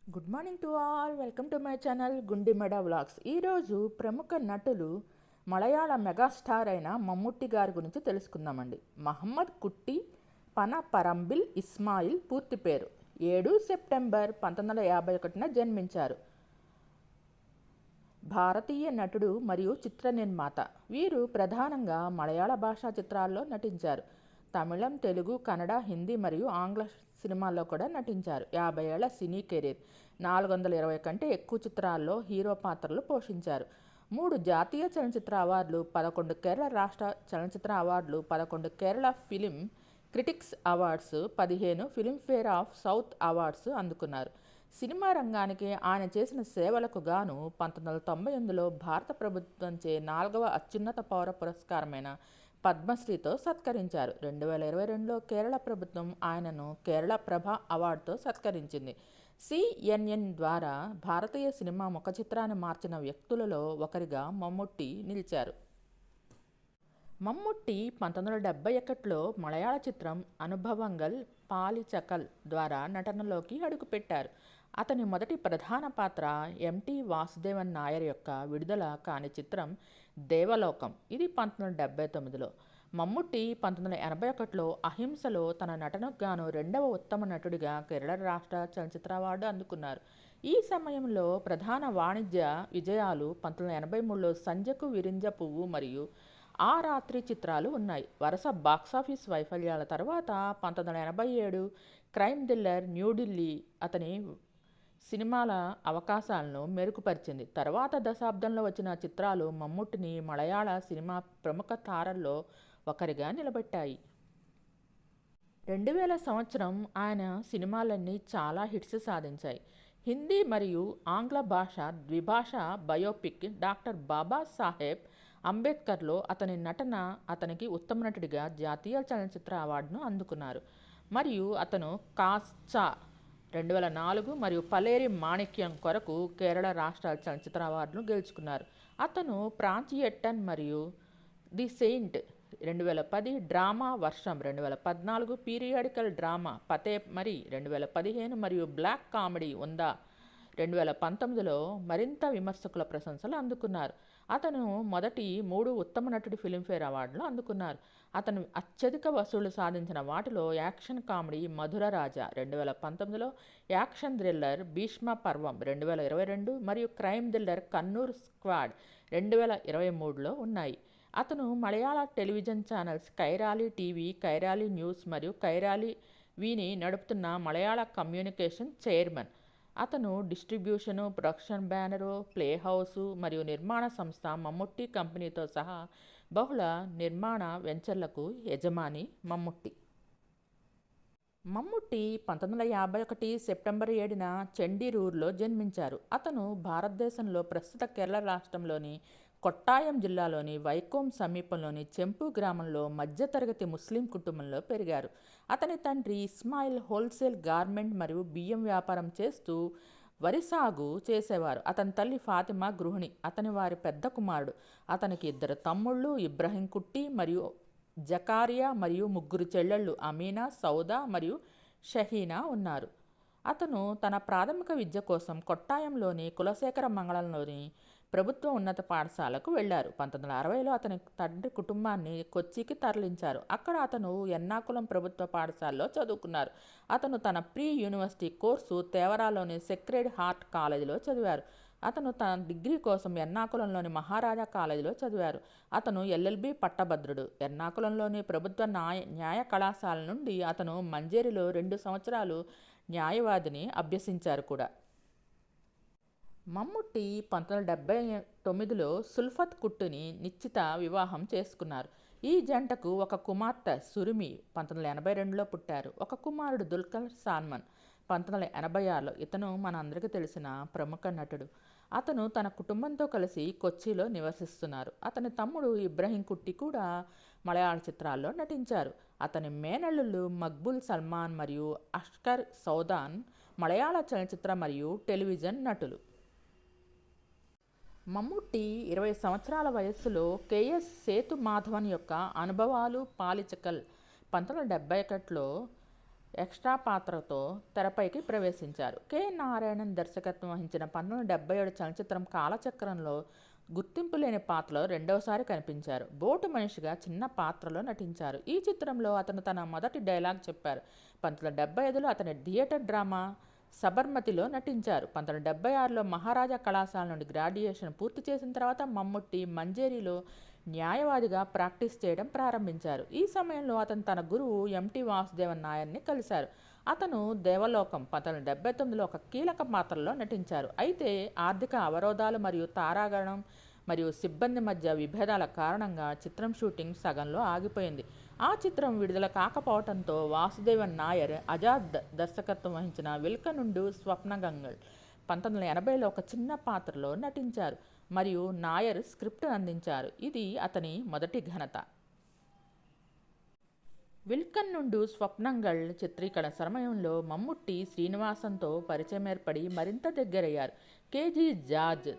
Good morning to all. Welcome to my channel Gundimeda vlogs. ఈరోజు ప్రముఖ నటులు మలయాళ మెగాస్టార్ అయిన మమ్ముట్టి గారి గురించి తెలుసుకుందామండి. మహమ్మద్ కుట్టి పనపరంబిల్ ఇస్మాయిల్ పూర్తి పేరు 7 సెప్టెంబర్ 1951న జన్మించారు. భారతీయ నటుడు మరియు చిత్ర నిర్మాత. వీరు ప్రధానంగా మలయాళ భాషా చిత్రాల్లో నటించారు. తమిళం, తెలుగు, కన్నడ, హిందీ మరియు ఆంగ్ల సినిమాల్లో కూడా నటించారు. 50 ఏళ్ల సినీ కెరీర్. 420 కంటే ఎక్కువ చిత్రాల్లో హీరో పాత్రలు పోషించారు. 3 జాతీయ చలనచిత్ర అవార్డులు, 11 కేరళ రాష్ట్ర చలనచిత్ర అవార్డులు, 11 Kerala film critics awards, 15 Filmfare of south awards అందుకున్నారు. సినిమా రంగానికి ఆయన చేసిన సేవలకు గాను 1998లో భారత ప్రభుత్వంచే 4వ అత్యున్నత పౌర పురస్కారమైన పద్మశ్రీతో సత్కరించారు. 2022లో కేరళ ప్రభుత్వం ఆయనను కేరళ ప్రభ అవార్డుతో సత్కరించింది. సిఎన్ఎన్ ద్వారా భారతీయ సినిమా ముఖ చిత్రాన్ని మార్చిన వ్యక్తులలో ఒకరిగా మమ్ముట్టి నిలిచారు. మమ్ముట్టి 1971లో మలయాళ చిత్రం అనుభవంగల్ పాలిచకల్ ద్వారా నటనలోకి అడుగుపెట్టారు. అతని మొదటి ప్రధాన పాత్ర ఎంటి వాసుదేవన్ నాయర్ యొక్క విడుదల కాని చిత్రం దేవలోకం. ఇది 1979లో. మమ్ముట్టి 1981లో అహింసలో తన నటనకు గాను 2వ ఉత్తమ నటుడిగా కేరళ రాష్ట్ర చలనచిత్ర అవార్డు అందుకున్నారు. ఈ సమయంలో ప్రధాన వాణిజ్య విజయాలు 1983లో సంజకు విరింజ పువ్వు మరియు ఆ రాత్రి చిత్రాలు ఉన్నాయి. వరుస బాక్సాఫీస్ వైఫల్యాల తర్వాత 1987 క్రైమ్ థ్రిల్లర్ న్యూఢిల్లీ అతని సినిమాల అవకాశాలను మెరుగుపరిచింది. తర్వాత దశాబ్దంలో వచ్చిన చిత్రాలు మమ్ముట్టిని మలయాళ సినిమా ప్రముఖ తారల్లో ఒకరిగా నిలబెట్టాయి. 2000 సంవత్సరం ఆయన సినిమాలన్నీ చాలా హిట్స్ సాధించాయి. హిందీ మరియు ఆంగ్ల భాష ద్విభాషా బయోపిక్ డాక్టర్ బాబా సాహెబ్ అంబేద్కర్లో అతని నటన అతనికి ఉత్తమ నటుడిగా జాతీయ చలనచిత్ర అవార్డును అందుకున్నారు. మరియు అతను కాస్చా 2004 మరియు పలేరి మాణిక్యం కొరకు కేరళ రాష్ట్ర చలనచిత్ర అవార్డును గెలుచుకున్నారు. అతను ప్రాంచియట్టన్ మరియు ది సెయింట్ 2010, డ్రామా వర్షం 2014, పీరియాడికల్ డ్రామా పతే మరి 2015 మరియు బ్లాక్ కామెడీ ఉందా 2019లో మరింత విమర్శకుల ప్రశంసలు అందుకున్నారు. అతను మొదటి 3 ఉత్తమ నటుడి ఫిలింఫేర్ అవార్డులు అందుకున్నారు. అతను అత్యధిక వసూళ్లు సాధించిన వాటిలో యాక్షన్ కామెడీ మధుర రాజా 2019లో, యాక్షన్ థ్రిల్లర్ భీష్మ పర్వం 2022 మరియు క్రైమ్ థ్రిల్లర్ కన్నూర్ స్క్వాడ్ 2023లో ఉన్నాయి. అతను మలయాళ television channels Kairali TV, Kairali news మరియు కైరాలి వీని నడుపుతున్న మలయాళ కమ్యూనికేషన్ చైర్మన్. అతను distribution, production banner, play house మరియు నిర్మాణ సంస్థ మమ్ముట్టి కంపెనీతో సహా బహుళ నిర్మాణ వెంచర్లకు యజమాని. మమ్ముట్టి 1951 సెప్టెంబర్ 7న చెండిరూర్లో జన్మించారు. అతను భారతదేశంలో ప్రస్తుత కేరళ రాష్ట్రంలోని కొట్టాయం జిల్లాలోని వైకోం సమీపంలోని చెంపు గ్రామంలో మధ్యతరగతి ముస్లిం కుటుంబంలో పెరిగారు. అతని తండ్రి ఇస్మాయిల్ హోల్సేల్ గార్మెంట్ మరియు బియ్యం వ్యాపారం చేస్తూ వరి సాగు చేసేవారు. అతని తల్లి ఫాతిమా గృహిణి. అతని వారి పెద్ద కుమారుడు. అతనికి 2 తమ్ముళ్ళు ఇబ్రహీం కుట్టి మరియు జకారియా మరియు 3 చెల్లెళ్ళు అమీనా, సౌదా మరియు షహీనా ఉన్నారు. అతను తన ప్రాథమిక విద్య కోసం కొట్టాయంలోని కులశేఖర మంగళంలోని ప్రభుత్వ ఉన్నత పాఠశాలకు వెళ్లారు. 1960లో అతని తండ్రి కుటుంబాన్ని కొచ్చికి తరలించారు. అక్కడ అతను ఎర్నాకుళం ప్రభుత్వ పాఠశాలలో చదువుకున్నారు. అతను తన ప్రీ యూనివర్సిటీ కోర్సు తేవరాలోని సెక్రెడ్ హార్ట్ కాలేజీలో చదివారు. అతను తన డిగ్రీ కోసం ఎర్నాకుళంలోని మహారాజా కాలేజీలో చదివారు. అతను ఎల్ఎల్బి పట్టభద్రుడు. ఎర్నాకుళంలోని ప్రభుత్వ న్యాయ కళాశాల నుండి అతను మంజేరిలో 2 సంవత్సరాలు న్యాయవాదిని అభ్యసించారు కూడా. మమ్ముట్టి 1979లో సుల్ఫత్ కుట్టుని నిశ్చిత వివాహం చేసుకున్నారు. ఈ జంటకు ఒక కుమార్తె సురిమి 1982లో పుట్టారు. ఒక కుమారుడు దుల్కర్ సాల్మన్ 1986లో. ఇతను మన అందరికీ తెలిసిన ప్రముఖ నటుడు. అతను తన కుటుంబంతో కలిసి కొచ్చిలో నివసిస్తున్నారు. అతని తమ్ముడు ఇబ్రహీం కుట్టి కూడా మలయాళ చిత్రాల్లో నటించారు. అతని మేనల్లుళ్ళు మక్బూల్ సల్మాన్ మరియు అష్కర్ సౌదాన్ మలయాళ చలనచిత్ర మరియు టెలివిజన్ నటులు. మమ్ముట్టి 20 సంవత్సరాల వయస్సులో కెఎస్ సేతుమాధవన్ యొక్క అనుభవాలు పాలిచకల్ 1971లో ఎక్స్ట్రా పాత్రతో తెరపైకి ప్రవేశించారు. కె నారాయణన్ దర్శకత్వం వహించిన 1977 చలనచిత్రం కాలచక్రంలో గుర్తింపు లేని పాత్రలో రెండవసారి కనిపించారు. బోటు మనిషిగా చిన్న పాత్రలో నటించారు. ఈ చిత్రంలో అతను తన మొదటి డైలాగ్ చెప్పారు. 1975లో అతని థియేటర్ డ్రామా సబర్మతిలో నటించారు. 1976లో మహారాజా కళాశాల నుండి గ్రాడ్యుయేషన్ పూర్తి చేసిన తర్వాత మమ్ముట్టి మంజేరిలో న్యాయవాదిగా ప్రాక్టీస్ చేయడం ప్రారంభించారు. ఈ సమయంలో అతను తన గురువు ఎంటి వాసుదేవన్ నాయర్ని కలిశారు. అతను దేవలోకం 1979లో ఒక కీలక పాత్రలో నటించారు. అయితే ఆర్థిక అవరోధాలు మరియు తారాగణం మరియు సిబ్బంది మధ్య విభేదాల కారణంగా చిత్రం షూటింగ్ సగంలో ఆగిపోయింది. ఆ చిత్రం విడుదల కాకపోవడంతో వాసుదేవన్ నాయర్ ఆజాద్ దర్శకత్వం వహించిన విల్కనుండు స్వప్నగంగల్ 1980లో ఒక చిన్న పాత్రలో నటించారు మరియు నాయర్ స్క్రిప్ట్ అందించారు. ఇది అతని మొదటి ఘనత. విల్కన్ నుండి స్వప్నంగళ్ చిత్రీకరణ సమయంలో మమ్ముట్టి శ్రీనివాసన్తో పరిచయం ఏర్పడి మరింత దగ్గరయ్యారు. కేజీ జార్జ్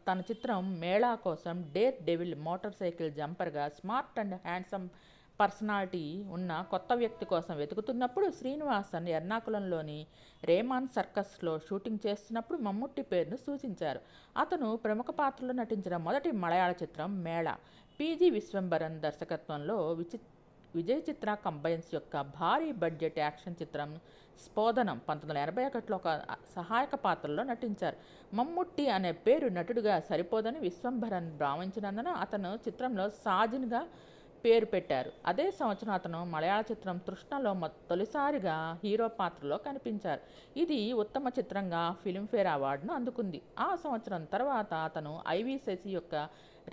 తన చిత్రం మేళా కోసం డేర్ డెవిల్ మోటార్ సైకిల్ జంపర్గా స్మార్ట్ అండ్ హ్యాండ్సమ్ పర్సనాలిటీ ఉన్న కొత్త వ్యక్తి కోసం వెతుకుతున్నప్పుడు శ్రీనివాసన్ ఎర్నాకులంలోని రేమాన్ సర్కస్లో షూటింగ్ చేస్తున్నప్పుడు మమ్ముట్టి పేరును సూచించారు. అతను ప్రముఖ పాత్రలో నటించిన మొదటి మలయాళ చిత్రం మేళా. పిజి విశ్వంబరన్ దర్శకత్వంలో విజయ్ చిత్ర కంబైన్స్ యొక్క భారీ బడ్జెట్ యాక్షన్ చిత్రం స్పోదనం 1981లో ఒక సహాయక పాత్రలో నటించారు. మమ్ముట్టి అనే పేరు నటుడిగా సరిపోదని విశ్వంభరన్ భావించినందున అతను చిత్రంలో సాజిన్గా పేరు పెట్టారు. అదే సంవత్సరం అతను మలయాళ చిత్రం తృష్ణలో తొలిసారిగా హీరో పాత్రలో కనిపించారు. ఇది ఉత్తమ చిత్రంగా ఫిల్మ్ఫేర్ అవార్డును అందుకుంది. ఆ సంవత్సరం తర్వాత అతను ఐవి శశి యొక్క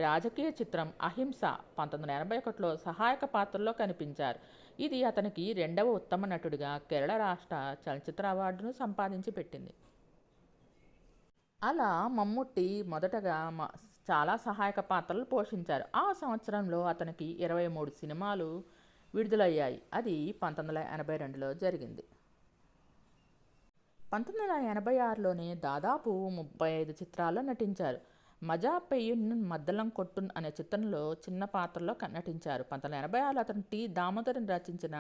రాజకీయ చిత్రం అహింస 1981లో సహాయక పాత్రలో కనిపించారు. ఇది అతనికి రెండవ ఉత్తమ నటుడిగా కేరళ రాష్ట్ర చలనచిత్ర అవార్డును సంపాదించి పెట్టింది. అలా మమ్ముట్టి మొదటగా చాలా సహాయక పాత్రలు పోషించారు. ఆ సంవత్సరంలో అతనికి 23 సినిమాలు విడుదలయ్యాయి. అది 1982లో జరిగింది. 1986లోనే దాదాపు 35 చిత్రాల్లో నటించారు. మజా పెయ్యున్ మద్దలం కొట్టున్ అనే చిత్రంలో చిన్న పాత్రలో నటించారు. 1986లో అతను టి దామోదరన్ రచించిన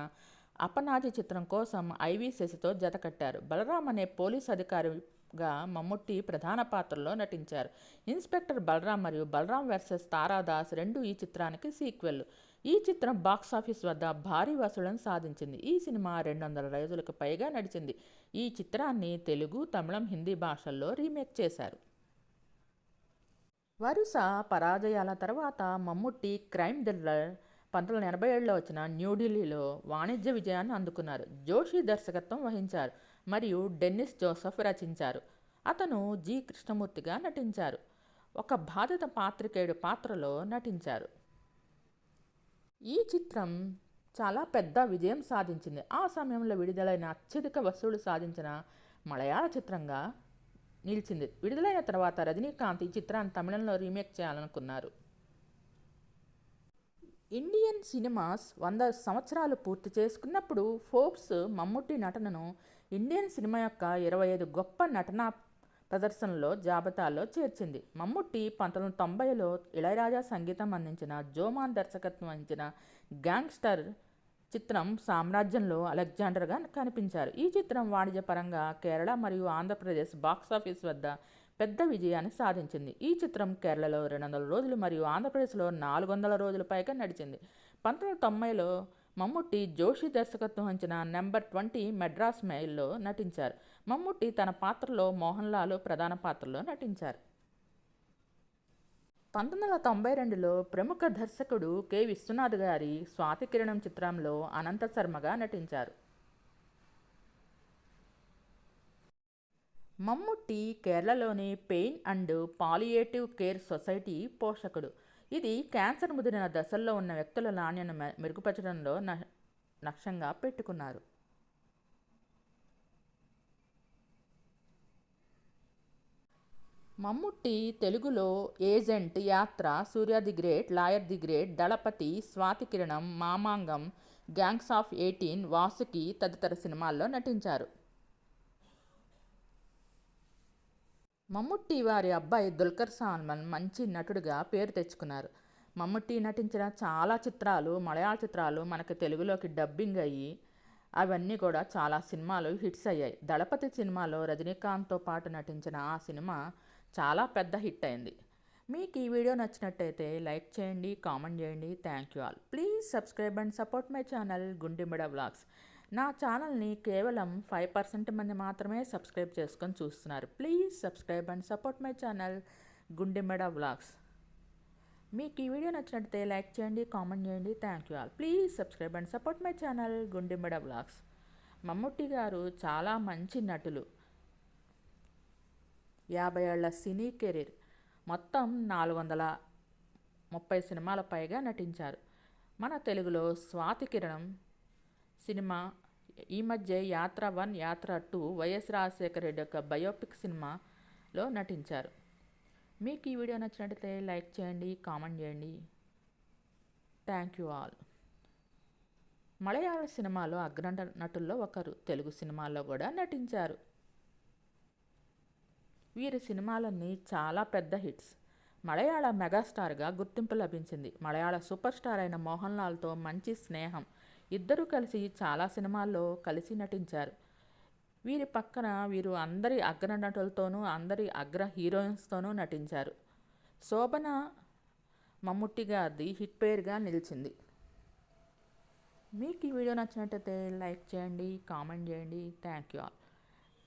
అపనాజి చిత్రం కోసం ఐవి శశితో జతకట్టారు. బలరాం అనే పోలీస్ అధికారిగా మమ్ముట్టి ప్రధాన పాత్రలో నటించారు. ఇన్స్పెక్టర్ బలరాం మరియు బలరాం వర్సెస్ తారాదాస్ రెండు ఈ చిత్రానికి సీక్వెల్. ఈ చిత్రం బాక్సాఫీస్ వద్ద భారీ వసూళ్లను సాధించింది. ఈ సినిమా 200 రోజులకు పైగా నడిచింది. ఈ చిత్రాన్ని తెలుగు, తమిళం, హిందీ భాషల్లో రీమేక్ చేశారు. వరుస పరాజయాల తర్వాత మమ్ముట్టి క్రైమ్ థ్రిల్లర్ 1987లో వచ్చిన న్యూఢిల్లీలో వాణిజ్య విజయాన్ని అందుకున్నారు. జోషి దర్శకత్వం వహించారు మరియు డెన్నిస్ జోసెఫ్ రచించారు. అతను జి కృష్ణమూర్తిగా నటించారు. ఒక బాధిత పాత్రికేయుడు పాత్రలో నటించారు. ఈ చిత్రం చాలా పెద్ద విజయం సాధించింది. ఆ సమయంలో విడుదలైన అత్యధిక వసూళ్లు సాధించిన మలయాళ చిత్రంగా నిలిచింది. విడుదలైన తర్వాత రజనీకాంత్ ఈ చిత్రాన్ని తమిళంలో రీమేక్ చేయాలనుకున్నారు. ఇండియన్ సినిమాస్ 100 సంవత్సరాలు పూర్తి చేసుకున్నప్పుడు ఫోర్బ్స్ మమ్ముట్టి నటనను ఇండియన్ సినిమా యొక్క 25 గొప్ప నటనా ప్రదర్శనలో జాబితాలో చేర్చింది. మమ్ముట్టి 1990లో ఇళయరాజా సంగీతం అందించిన జోమాన్ దర్శకత్వం వహించిన గ్యాంగ్స్టర్ చిత్రం సామ్రాజ్యంలో అలెగ్జాండర్గా కనిపించారు. ఈ చిత్రం వాణిజ్యపరంగా కేరళ మరియు ఆంధ్రప్రదేశ్ బాక్సాఫీస్ వద్ద పెద్ద విజయాన్ని సాధించింది. ఈ చిత్రం కేరళలో 200 రోజులు మరియు ఆంధ్రప్రదేశ్లో 400 రోజుల పైగా నడిచింది. 1990లో మమ్ముట్టి జోషి దర్శకత్వం వహించిన నెంబర్ 20 మెడ్రాస్ మెయిల్లో నటించారు. మమ్ముట్టి తన పాత్రలో మోహన్ లాల్ ప్రధాన పాత్రలో నటించారు. 1992లో ప్రముఖ దర్శకుడు కె విశ్వనాథ్ గారి స్వాతి కిరణం చిత్రంలో అనంత శర్మగా నటించారు. మమ్ముట్టి కేరళలోని pain and palliative care society పోషకుడు. ఇది క్యాన్సర్ ముదిరిన దశల్లో ఉన్న వ్యక్తుల నాణ్యతను మెరుగుపరచడంలో లక్ష్యంగా పెట్టుకున్నారు. మమ్ముట్టి తెలుగులో agent, Yatra, Surya the great, lawyer the great, Dalapathi, Swathi Kiranam, Mamangam, gangs of 18, Vasuki తదితర సినిమాల్లో నటించారు. మమ్ముట్టి వారి అబ్బాయి దుల్కర్ సల్మాన్ మంచి నటుడిగా పేరు తెచ్చుకున్నారు. మమ్ముట్టి నటించిన చాలా చిత్రాలు మలయాళ చిత్రాలు మనకు తెలుగులోకి డబ్బింగ్ అయ్యి అవన్నీ కూడా చాలా సినిమాలు హిట్స్ అయ్యాయి. దళపతి సినిమాలో రజనీకాంత్తో పాటు నటించిన ఆ సినిమా చాలా పెద్ద హిట్ అయింది. మీకు ఈ వీడియో నచ్చినట్టయితే లైక్ చేయండి, కామెంట్ చేయండి. Thank you all. Please subscribe and support my channel Gundimida vlogs. నా ఛానల్ని కేవలం 5% మంది మాత్రమే సబ్స్క్రైబ్ చేసుకొని చూస్తున్నారు. Please subscribe and support my channel Gundimida vlogs. మీకు ఈ వీడియో నచ్చినట్లయితే లైక్ చేయండి, కామెంట్ చేయండి. Thank you all. Please subscribe and support my channel Gundimida vlogs. Mammootty garu చాలా మంచి నటులు. 50 ఏళ్ల సినీ కెరీర్. మొత్తం 430 సినిమాల పైగా నటించారు. మన తెలుగులో స్వాతి కిరణం సినిమా, ఈ మధ్య యాత్ర 1, యాత్ర 2 వైఎస్ రాజశేఖర రెడ్డి యొక్క బయోపిక్ సినిమాలో నటించారు. మీకు ఈ వీడియో నచ్చినట్లయితే లైక్ చేయండి, కామెంట్ చేయండి. Thank you all. మలయాళ సినిమాలో అగ్ర నటుల్లో ఒకరు. తెలుగు సినిమాల్లో కూడా నటించారు. వీరి సినిమాలన్నీ చాలా పెద్ద హిట్స్. మలయాళ మెగాస్టార్గా గుర్తింపు లభించింది. మలయాళ సూపర్ స్టార్ అయిన మోహన్ లాల్తో మంచి స్నేహం. ఇద్దరూ కలిసి చాలా సినిమాల్లో కలిసి నటించారు. వీరి పక్కన వీరు అందరి అగ్ర నటులతోనూ, అందరి అగ్ర హీరోయిన్స్తోనూ నటించారు. శోభన మమ్ముట్టి గారిది హిట్ పేరుగా నిలిచింది. మీకు ఈ వీడియో నచ్చినట్టయితే లైక్ చేయండి, కామెంట్ చేయండి. Thank you all.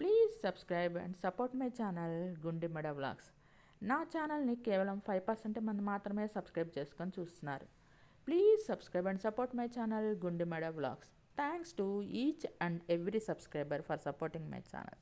Please subscribe and support my channel Gundimida vlogs. నా ఛానల్ని కేవలం 5% మంది మాత్రమే సబ్స్క్రైబ్ చేసుకొని చూస్తున్నారు. Please subscribe and support my channel Gundimida vlogs. Thanks to each and every subscriber for supporting my channel.